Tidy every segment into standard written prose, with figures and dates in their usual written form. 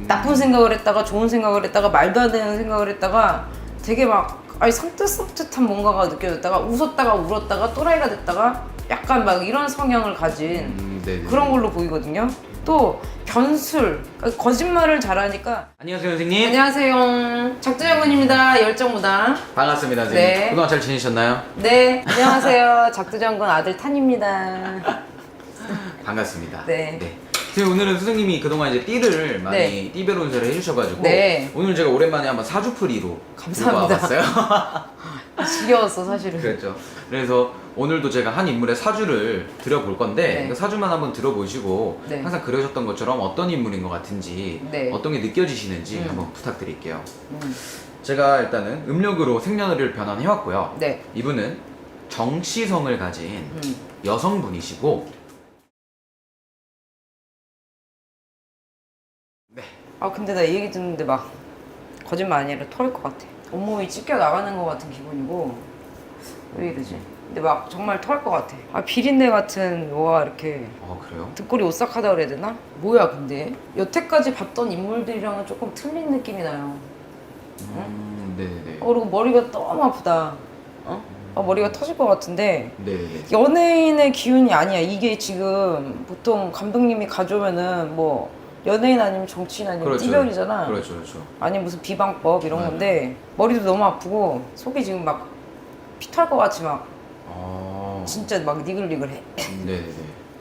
나쁜 생각을 했다가 좋은 생각을 했다가 말도 안 되는 생각을 했다가 되게 막 아니 섬뜩섬뜩한 뭔가가 느껴졌다가 웃었다가 울었다가 또라이가 됐다가 약간 막 이런 성향을 가진 그런 걸로 보이거든요. 또 변술, 그러니까 거짓말을 잘하니까. 안녕하세요 선생님. 안녕하세요. 작두장군입니다. 열정무당. 반갑습니다 선생님. 네. 그동안 잘 지내셨나요? 네, 안녕하세요. 작두장군 아들 탄입니다. 반갑습니다. 네. 선생님, 오늘은 선생님이 그동안 이제 띠를 많이 네. 띠별 운세를 해주셔가지고 네. 오늘 제가 오랜만에 한번 사주풀이로 감사합니다. 들고 와봤어요. 지겨웠어 사실은. 그렇죠. 그래서 오늘도 제가 한 인물의 사주를 드려볼 건데 네. 그 사주만 한번 들어보시고 네. 항상 그러셨던 것처럼 어떤 인물인 것 같은지 네. 어떤 게 느껴지시는지 한번 부탁드릴게요. 음. 제가 일단은 음력으로 생년월일을 변환해왔고요. 네. 이분은 정씨성을 가진 여성분이시고 아 근데 나 이 얘기 듣는데 막 거짓말 아니라 토할 것 같아. 온몸이 찢겨 나가는 것 같은 기분이고 왜 이러지? 근데 막 정말 토할 것 같아. 아 비린내 같은 뭐가 이렇게 그래요? 등골이 오싹하다 그래야 되나? 뭐야 근데 여태까지 봤던 인물들이랑은 조금 틀린 느낌이 나요. 네네네. 그리고 머리가 너무 아프다. 머리가 터질 것 같은데 네네네. 연예인의 기운이 아니야. 이게 지금 보통 감독님이 가져오면은 뭐 연예인 아니면 정치인 아니면 그렇죠. 띠별이잖아. 그렇죠. 아니 무슨 비방법 이런 맞아요. 건데 머리도 너무 아프고 속이 지금 막 피탈 것 같이 막 진짜 막 니글니글해. 네네네.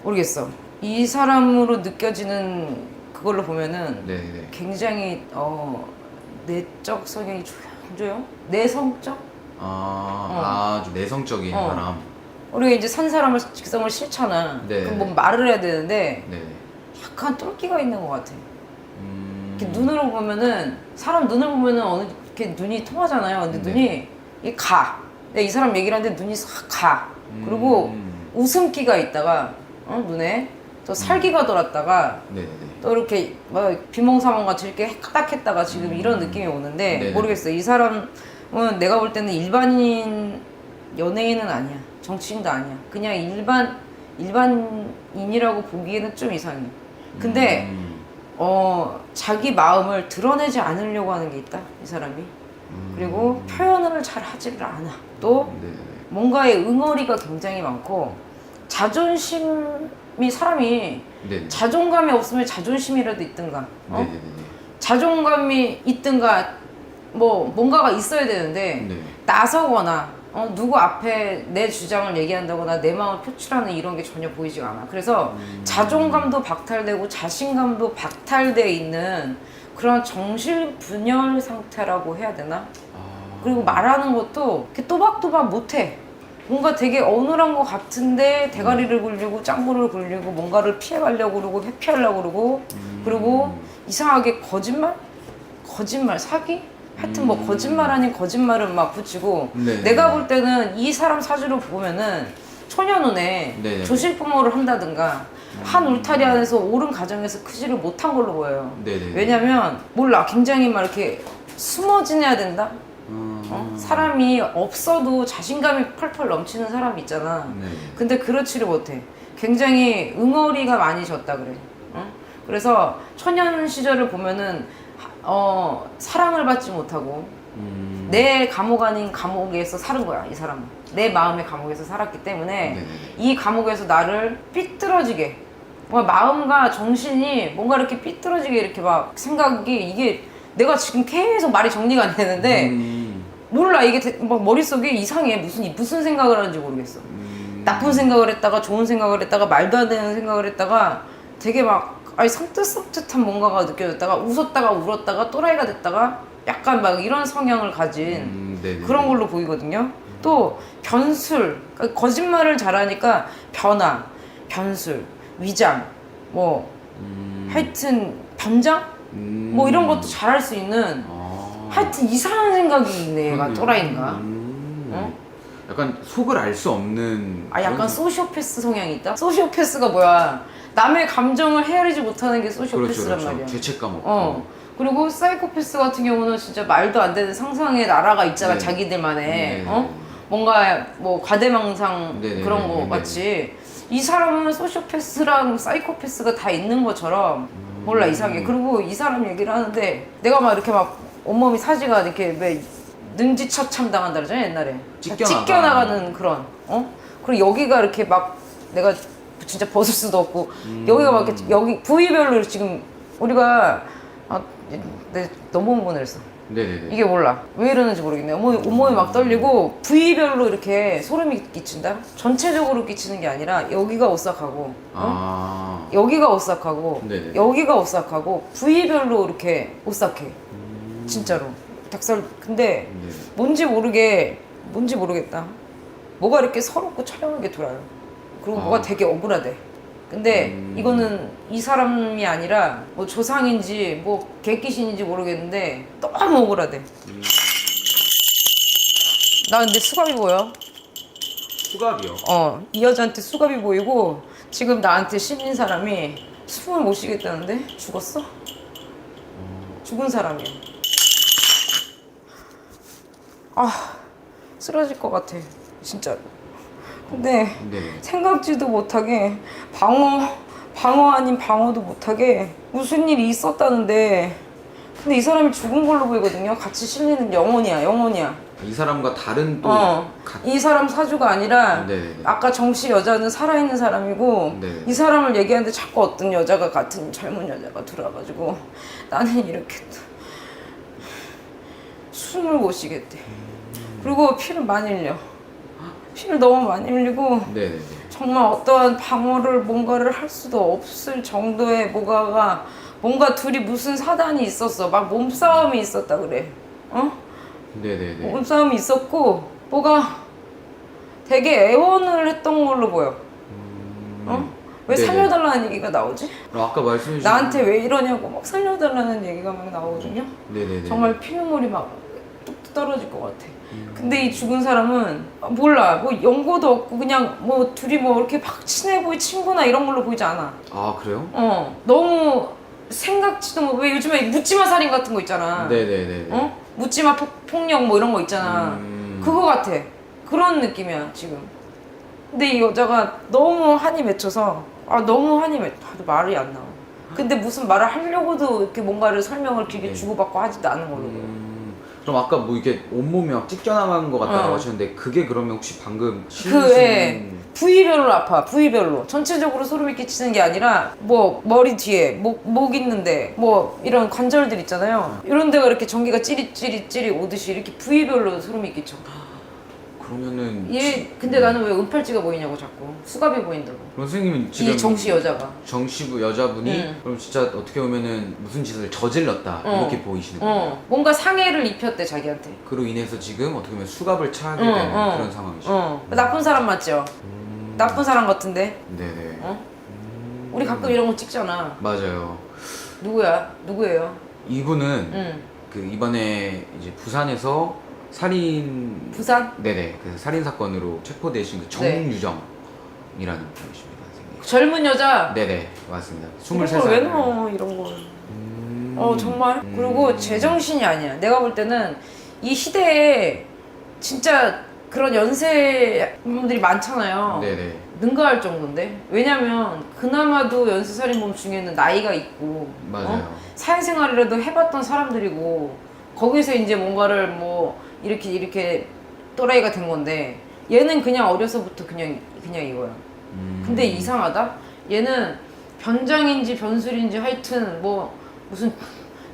모르겠어. 이 사람으로 느껴지는 그걸로 보면은 네네네. 굉장히 내적 성향이 조용? 내성적? 아주 내성적인 사람. 우리가 이제 산 사람을 직성을 싫잖아. 네. 그럼 뭐 말을 해야 되는데 네네. 약간 똘끼가 있는 것 같아. 이렇게 눈으로 보면은 사람 눈을 보면은 어느 이렇게 눈이 통하잖아요. 근데 네. 눈이 이게 가. 내가 이 사람 얘기를 하는데 눈이 싹 가. 그리고 웃음기가 있다가 눈에 또 살기가 돌았다가 네네네. 또 이렇게 막 비몽사몽같이 이렇게 까닥했다가 지금 이런 느낌이 오는데 네네. 모르겠어. 이 사람은 내가 볼 때는 일반인 연예인은 아니야. 정치인도 아니야. 그냥 일반인이라고 보기에는 좀 이상해. 근데 자기 마음을 드러내지 않으려고 하는 게 있다. 이 사람이. 그리고 표현을 잘 하지를 않아. 또 네네네. 뭔가의 응어리가 굉장히 많고 자존심이 사람이 네네. 자존감이 없으면 자존심이라도 있든가 네네네. 자존감이 있든가 뭐 뭔가가 있어야 되는데 네. 나서거나 누구 앞에 내 주장을 얘기한다거나 내 마음을 표출하는 이런 게 전혀 보이지가 않아. 그래서 자존감도 박탈되고 자신감도 박탈돼 있는 그런 정신분열 상태라고 해야 되나? 그리고 말하는 것도 이렇게 또박또박 못해. 뭔가 되게 어눌한 것 같은데 대가리를 굴리고 짱구를 굴리고 뭔가를 피해가려고 그러고 회피하려고 그러고 그리고 이상하게 거짓말, 사기? 하여튼 뭐 거짓말 아닌 거짓말은 막 붙이고 네네. 내가 볼 때는 이 사람 사주를 보면은 초년운에 네네. 조실부모를 한다든가 한 울타리 안에서 옳은 가정에서 크지를 못한 걸로 보여요. 네네. 왜냐면 몰라 굉장히 막 이렇게 숨어 지내야 된다. 사람이 없어도 자신감이 펄펄 넘치는 사람이 있잖아. 네. 근데 그렇지를 못해. 굉장히 응어리가 많이 졌다 그래. 그래서 초년 시절을 보면은 사랑을 받지 못하고 내 감옥 아닌 감옥에서 사는 거야. 이 사람은 내 마음의 감옥에서 살았기 때문에 네네. 이 감옥에서 나를 삐뚤어지게 뭔가 마음과 정신이 뭔가 이렇게 삐뚤어지게 이렇게 막 생각이 이게 내가 지금 계속 말이 정리가 안 되는데 몰라 이게 막 머릿속에 이상해. 무슨 생각을 하는지 모르겠어. 나쁜 생각을 했다가 좋은 생각을 했다가 말도 안 되는 생각을 했다가 되게 막 아니 섬뜩섬뜩한 뭔가가 느껴졌다가 웃었다가 울었다가 또라이가 됐다가 약간 막 이런 성향을 가진 그런 걸로 보이거든요. 또 변술, 그러니까 거짓말을 잘하니까 변술, 위장, 뭐 하여튼 변장? 뭐 이런 것도 잘할 수 있는 하여튼 이상한 생각이 있네. 얘가 또라이인가? 약간 속을 알 수 없는 약간 그런- 소시오패스 성향이 있다? 소시오패스가 뭐야? 남의 감정을 헤아리지 못하는 게 소시오패스란 그렇죠. 말이야. 죄책감 없고. 그리고 사이코패스 같은 경우는 진짜 말도 안 되는 상상의 나라가 있잖아. 네. 자기들만의. 네. 뭔가 뭐 과대망상 네. 그런 네. 거 같이 이 사람은 소시오패스랑 사이코패스가 다 있는 것처럼 몰라 이상해. 그리고 이 사람 얘기를 하는데 내가 막 이렇게 막 온몸이 사지가 이렇게 왜 능지처참 당한다 그러잖아 옛날에. 찢겨나가는 그런. 그리고 여기가 이렇게 막 내가 진짜 벗을 수도 없고 여기가 막 이렇게 여기 부위별로 지금 우리가 내 너무 흥분했어. 네네네. 이게 몰라 왜 이러는지 모르겠네. 온몸이 막 떨리고 부위별로 이렇게 소름이 끼친다. 전체적으로 끼치는 게 아니라 여기가 오싹하고 여기가 오싹하고 네네. 여기가 오싹하고 부위별로 이렇게 오싹해. 진짜로 닭살. 근데 네. 뭔지 모르겠다. 뭐가 이렇게 서럽고 촬영하게 돌아요. 그리고 뭐가 되게 억울하대. 근데 이거는 이 사람이 아니라 뭐 조상인지 뭐 개귀신인지 모르겠는데 너무 억울하대. 나 근데 수갑이 보여. 수갑이요? 이 여자한테 수갑이 보이고 지금 나한테 시민 사람이 숨을 못 쉬겠다는데 죽었어? 죽은 사람이야. 쓰러질 것 같아 진짜로. 근데 네. 생각지도 못하게 방어 아닌 방어도 못하게 무슨 일이 있었다는데 근데 이 사람이 죽은 걸로 보이거든요. 같이 실리는 영혼이야. 이 사람과 다른 또 이 사람 사주가 아니라 네네네. 아까 정씨 여자는 살아있는 사람이고 네네. 이 사람을 얘기하는데 자꾸 어떤 여자가 같은 젊은 여자가 들어와가지고 나는 이렇게 숨을 못 쉬겠대. 그리고 피를 많이 흘려. 피를 너무 많이 흘리고 네네네. 정말 어떠한 방어를 뭔가를 할 수도 없을 정도의 뭔가 둘이 무슨 사단이 있었어. 막 몸싸움이 있었다 그래. 네네네. 몸싸움이 있었고 뭐가 되게 애원을 했던 걸로 보여. 왜 네네. 살려달라는 얘기가 나오지? 아까 말씀해 주신 나한테 왜 이러냐고 막 살려달라는 얘기가 막 나오거든요. 네네네. 정말 피눈물이 막 뚝뚝 떨어질 것 같아. 근데 이 죽은 사람은 몰라 뭐 연고도 없고 그냥 뭐 둘이 뭐 이렇게 막 친해 보이 친구나 이런 걸로 보이지 않아. 아 그래요? 너무 생각지도 왜 요즘에 묻지마 살인 같은 거 있잖아. 네네네. 묻지마 폭력 뭐 이런 거 있잖아. 그거 같아. 그런 느낌이야 지금. 근데 이 여자가 너무 한이 맺혀서 나도 말이 안 나와. 근데 무슨 말을 하려고도 이렇게 뭔가를 설명을 길게 네. 주고받고 하지도 않은 걸로 보여. 그럼 아까 뭐 이게 온몸이 막 찢겨나가는 것 같다고 하셨는데 그게 그러면 혹시 방금 부위별로 아파. 부위별로 전체적으로 소름이 끼치는 게 아니라 뭐 머리 뒤에 목 있는데 뭐 이런 관절들 있잖아요. 이런 데가 이렇게 전기가 찌릿 오듯이 이렇게 부위별로 소름이 끼쳐. 그러면은 근데 나는 왜 은팔찌가 보이냐고 자꾸. 수갑이 보인다고. 그럼 선생님은 지금 이 정씨 여자가 정씨부 여자분이 그럼 진짜 어떻게 보면은 무슨 짓을 저질렀다 이렇게 보이시는 거예요. 뭔가 상해를 입혔대 자기한테. 그로 인해서 지금 어떻게 보면 수갑을 차게 되는 그런 상황이시죠. 나쁜 사람 맞죠? 나쁜 사람 같은데? 네네. 우리 가끔 이런 거 찍잖아. 맞아요. 누구예요? 이분은 그 이번에 이제 부산에서 부산? 네네. 그 살인 사건으로 체포되신 그 정유정이라는 분이십니다, 선생님. 젊은 여자? 네네, 맞습니다. 이런 23살. 걸 왜 넣어 이런 걸. 정말? 그리고 제정신이 아니야. 내가 볼 때는 이 시대에 진짜 그런 연쇄범들이 많잖아요. 네네. 능가할 정도인데. 왜냐면 그나마도 연쇄살인범 중에는 나이가 있고 맞아요. 사회생활이라도 해봤던 사람들이고 거기서 이제 뭔가를 뭐 이렇게 또라이가 된 건데 얘는 그냥 어려서부터 그냥 이거야. 근데 이상하다. 얘는 변장인지 변술인지 하여튼 뭐 무슨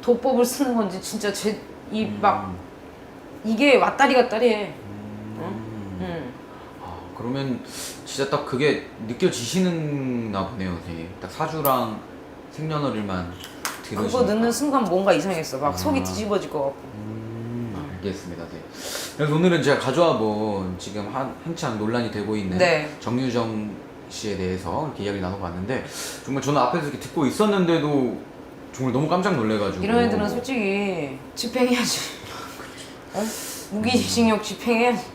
도법을 쓰는 건지 진짜 이게 왔다리 갔다리 해. 그러면 진짜 딱 그게 느껴지시나 보네요, 선생님. 딱 사주랑 생년월일만 들으시니까. 그거 넣는 순간 뭔가 이상했어. 막 속이 뒤집어질 것 같고. 알겠습니다. 네. 그래서 오늘은 제가 가져와 본 지금 한창 논란이 되고 있는 정유정 씨에 대해서 이렇게 이야기를 나눠봤는데 정말 저는 앞에서 이렇게 듣고 있었는데도 정말 너무 깜짝 놀래가지고 이런 애들은 솔직히 집행해야지. 무기징역 집행해야지.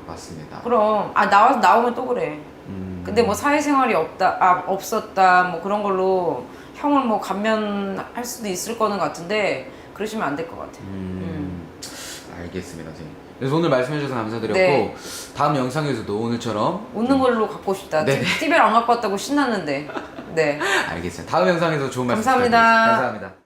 맞습니다. 그럼 나오면 또 그래. 근데 뭐 사회생활이 없었다 뭐 그런 걸로 형을 뭐 감면할 수도 있을 거는 같은데 그러시면 안 될 것 같아. 알겠습니다, 선생님. 그래서 오늘 말씀해주셔서 감사드렸고 네. 다음 영상에서도 오늘처럼 웃는 걸로 갖고 싶다. 네. TV를 안 갖고 왔다고 신났는데. 네. 알겠습니다. 다음 영상에서 좋은 말씀 감사합니다. 부탁드리겠습니다. 감사합니다.